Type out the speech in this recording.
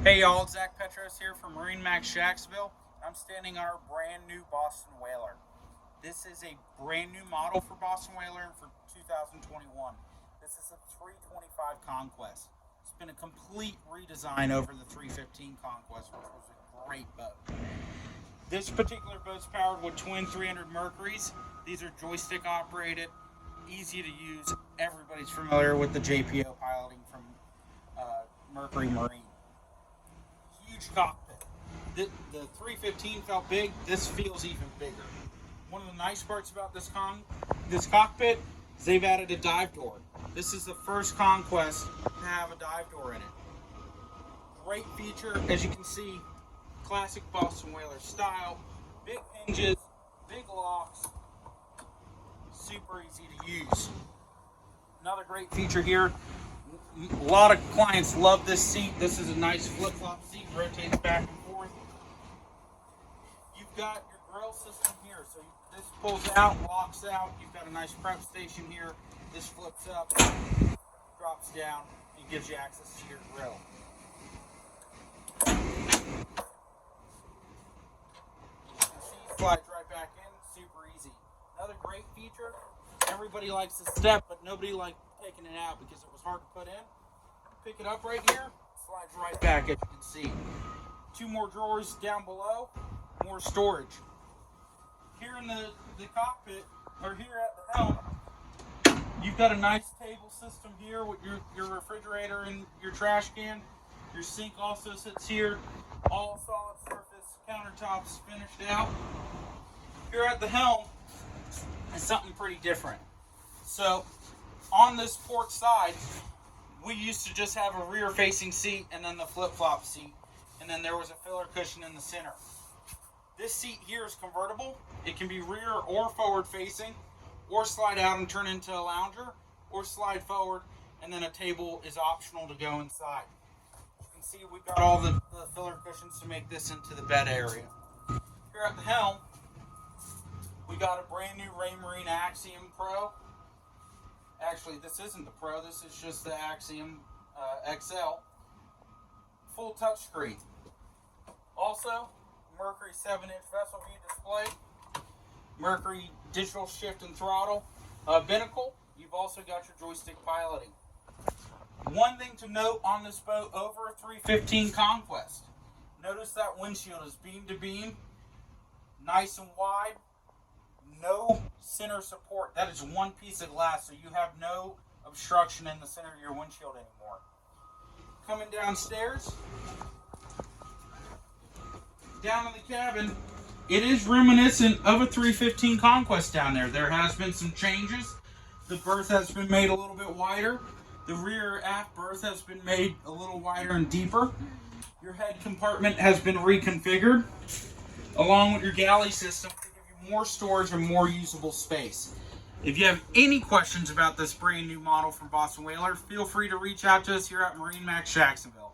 Hey y'all, it's Zach Petros here from MarineMax Jacksonville. I'm standing on our brand new Boston Whaler. This is a brand new model for Boston Whaler for 2021. This is a 325 Conquest. It's been a complete redesign over the 315 Conquest, which was a great boat. This particular boat's powered with twin 300 Mercuries. These are joystick operated, easy to use. Everybody's familiar with the JPO piloting from Mercury Marine. Huge cockpit. The 315 felt big. This feels even bigger. One of the nice parts about this cockpit is they've added a dive door. This is the first Conquest to have a dive door in it. Great feature, as you can see, classic Boston Whaler style. Big hinges, big locks, super easy to use. Another great feature here. A lot of clients love this seat. This is a nice flip-flop seat, rotates back and forth. You've got your grill system here, so this pulls out, locks out. You've got a nice prep station here. This flips up, drops down, and gives you access to your grill. Slides right back in, super easy. Another great feature, everybody likes the step, but nobody liked taking it out because it was hard to put in. Pick it up right here, slides right back, as you can see. Two more drawers down below, more storage. Here in the cockpit, or here at the helm, you've got a nice table system here with your refrigerator and your trash can. Your sink also sits here, all solid surface countertops finished out. Here at the helm is something pretty different. So on this port side, we used to just have a rear facing seat and then the flip-flop seat, and then there was a filler cushion in the center. This seat here is convertible. It can be rear or forward facing, or slide out and turn into a lounger, or slide forward and then a table is optional to go inside. You can see we've got all the filler cushions to make this into the bed area. Here at the helm, we got a brand new Raymarine Axiom Pro. Actually, this isn't the Pro, this is just the Axiom XL. Full touchscreen. Also, Mercury 7-inch vessel view display. Mercury digital shift and throttle. Binnacle. You've also got your joystick piloting. One thing to note on this boat over a 315 Conquest. Notice that windshield is beam to beam. Nice and wide. No center support. That is one piece of glass, so you have no obstruction in the center of your windshield anymore. Coming downstairs, down in the cabin, it is reminiscent of a 315 Conquest down there. There has been some changes. The berth has been made a little bit wider. The rear aft berth has been made a little wider and deeper. Your head compartment has been reconfigured, along with your galley system, more storage and more usable space. If you have any questions about this brand new model from Boston Whaler, feel free to reach out to us here at MarineMax Jacksonville.